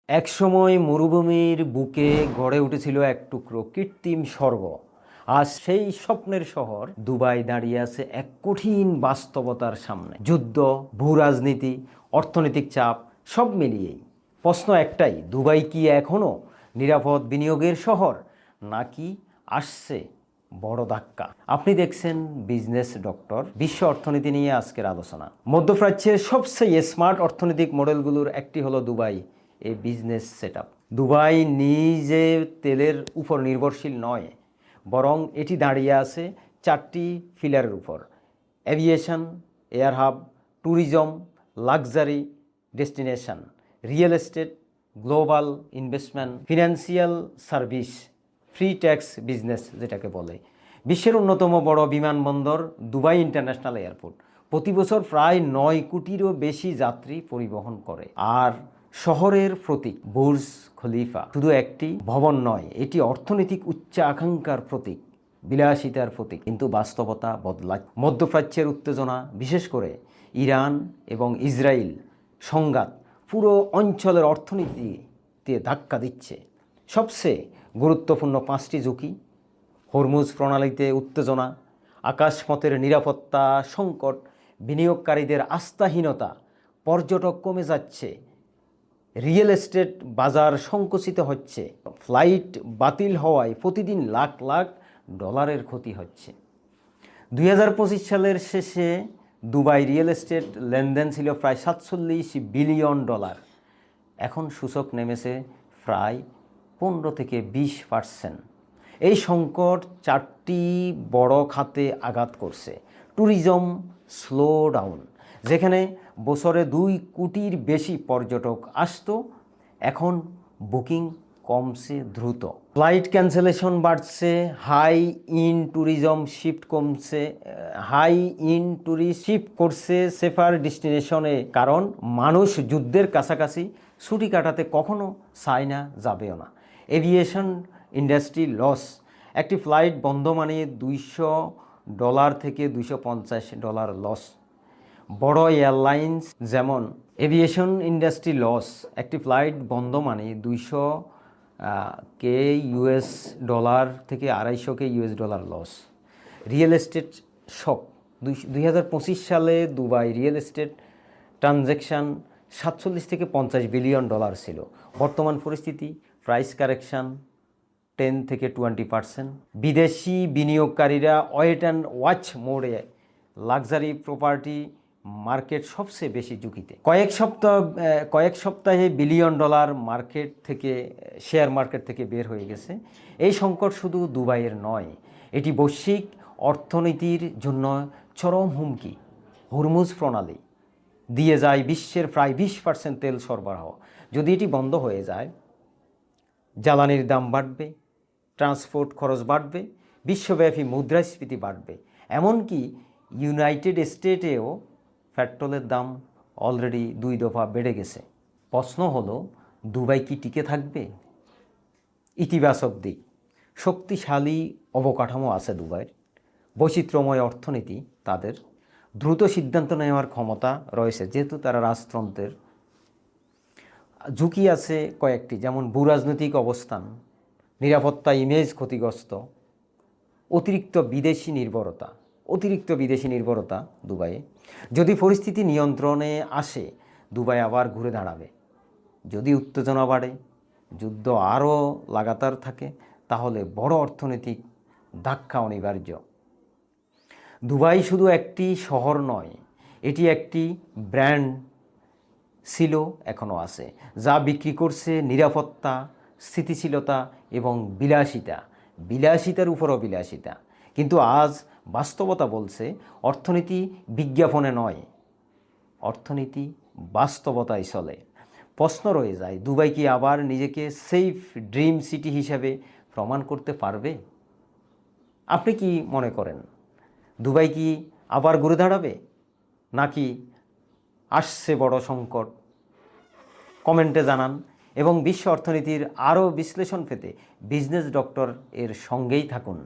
একসময় মরুভূমির বুকে গড়ে উঠেছিল এক টুকরো কৃত্রিম স্বর্গ। আজ সেই স্বপ্নের শহর দুবাই দাঁড়িয়ে আছে এক কঠিন বাস্তবতার সামনে। যুদ্ধ, ভূরাজনীতি, অর্থনৈতিক চাপ সব মিলিয়েই প্রশ্ন একটাই, দুবাই কি এখনও নিরাপদ বিনিয়োগের শহর, নাকি আসছে বড় ধাক্কা? আপনি দেখছেন বিজনেস ডক্টর, বিশ্ব অর্থনীতি নিয়ে আজকের আলোচনা। মধ্যপ্রাচ্যের সবচেয়ে স্মার্ট অর্থনৈতিক মডেলগুলোর একটি হলো দুবাই এই বিজনেস সেটআপ। দুবাই নিজে তেলের উপর নির্ভরশীল নয়, বরং এটি দাঁড়িয়ে আছে চারটি ফিলারের উপর: aviation, air hub, tourism, luxury destination, real estate, global investment, financial service, free tax business যেটাকে বলে। বিশ্বের অন্যতম বড় বিমানবন্দর দুবাই ইন্টারন্যাশনাল এয়ারপোর্ট প্রতি বছর প্রায় 9 কোটিরও বেশি যাত্রী পরিবহন করে। আর শহরের প্রতীক বুর্জ খলিফা শুধু একটি ভবন নয়, এটি অর্থনৈতিক উচ্চ আকাঙ্ক্ষার প্রতীক, বিলাসিতার প্রতীক। কিন্তু বাস্তবতা বদলায়। মধ্যপ্রাচ্যের উত্তেজনা, বিশেষ করে ইরান এবং ইসরায়েল সংঘাত, পুরো অঞ্চলের অর্থনীতিতে ধাক্কা দিচ্ছে। সবচেয়ে গুরুত্বপূর্ণ 5টি ঝুঁকি: হরমুজ প্রণালীতে উত্তেজনা, আকাশপথের নিরাপত্তা সংকট, বিনিয়োগকারীদের আস্থাহীনতা, পর্যটক কমে যাচ্ছে, রিয়েল এস্টেট বাজার সংকুচিত হচ্ছে, ফ্লাইট বাতিল হওয়ায় প্রতিদিন লাখ লাখ ডলারের ক্ষতি হচ্ছে। 2025 সালের শেষে দুবাই রিয়েল এস্টেট লেনদেন ছিল প্রায় $47 বিলিয়ন। এখন সূচক নেমেছে প্রায় 15-20%। এই সংকট 4টি বড় খাতে আঘাত করছে। ট্যুরিজম স্লো ডাউন, যেখানে বছরে 2 কোটির বেশি পর্যটক আসতো, এখন বুকিং কমছে দ্রুত। ফ্লাইট ক্যান্সেলেশন বাড়ছে, হাই ইন ট্যুরিজম শিফট করছে সেফার ডেস্টিনেশনে, কারণ মানুষ যুদ্ধের কাছাকাছি ছুটি কাটাতে কখনো চায় না, যাবেও না। এভিয়েশন ইন্ডাস্ট্রি লস, একটি ফ্লাইট বন্ধ মানে $200 থেকে $250 লস। বড় এয়ারলাইন্স যেমন এভিয়েশন ইন্ডাস্ট্রি লস, একটি ফ্লাইট বন্ধ মানে $200 থেকে $250 লস। রিয়েল এস্টেট শক, 2025 সালে দুবাই রিয়েল এস্টেট ট্রানজ্যাকশান $47 থেকে $50 বিলিয়ন ছিল। বর্তমান পরিস্থিতি, প্রাইস কারেকশান 10 থেকে 20%। বিদেশি বিনিয়োগকারীরা ওয়েট অ্যান্ড ওয়াচ মোডে। লাক্সারি প্রপার্টি মার্কেট সবচেয়ে বেশি ঝুঁকিতে। কয়েক সপ্তাহে $বিলিয়ন শেয়ার মার্কেট থেকে বের হয়ে গেছে। এই সংকট শুধু দুবাইয়ের নয়, এটি বৈশ্বিক অর্থনীতির জন্য চরম হুমকি। হরমুজ প্রণালী দিয়ে যায় বিশ্বের প্রায় 20% তেল সরবরাহ। যদি এটি বন্ধ হয়ে যায়, জ্বালানির দাম বাড়বে, ট্রান্সপোর্ট খরচ বাড়বে, বিশ্বব্যাপী মুদ্রাস্ফীতি বাড়বে। এমনকি ইউনাইটেড স্টেটেও পেট্রোলের দাম অলরেডি 2 দফা বেড়ে গেছে। প্রশ্ন হলো, দুবাই কি টিকে থাকবে? ইতিবাচক দিক: শক্তিশালী অবকাঠামো আছে দুবাইয়ের, বৈচিত্র্যময় অর্থনীতি, তাদের দ্রুত সিদ্ধান্ত নেওয়ার ক্ষমতা রয়েছে যেহেতু তারা রাজতন্ত্রের। ঝুঁকি আছে কয়েকটি, যেমন ভূরাজনৈতিক অবস্থান, নিরাপত্তা ইমেজ ক্ষতিগ্রস্ত, অতিরিক্ত বিদেশি নির্ভরতা দুবাইয়ে। যদি পরিস্থিতি নিয়ন্ত্রণে আসে, দুবাই আবার ঘুরে দাঁড়াবে। যদি উত্তেজনা বাড়ে, যুদ্ধ আরও লাগাতার থাকে, তাহলে বড় অর্থনৈতিক ধাক্কা অনিবার্য। দুবাই শুধু একটি শহর নয়, এটি একটি ব্র্যান্ড ছিল, এখনও আছে, যা বিক্রি করছে নিরাপত্তা, স্থিতিশীলতা এবং বিলাসিতার উপরও বিলাসিতা। কিন্তু আজ বাস্তবতা বলছে, অর্থনীতি বিজ্ঞাপনে নয়, অর্থনীতি বাস্তবতায় চলে। প্রশ্ন রয়ে যায়, দুবাই কি আবার নিজেকে সেফ ড্রিম সিটি হিসেবে প্রমাণ করতে পারবে? আপনি কি মনে করেন, দুবাই কি আবার ঘুরে দাঁড়াবে, নাকি আসছে বড় সংকট? কমেন্টে জানান এবং বিশ্ব অর্থনীতির আরও বিশ্লেষণ পেতে বিজনেস ডক্টর এর সঙ্গেই থাকুন।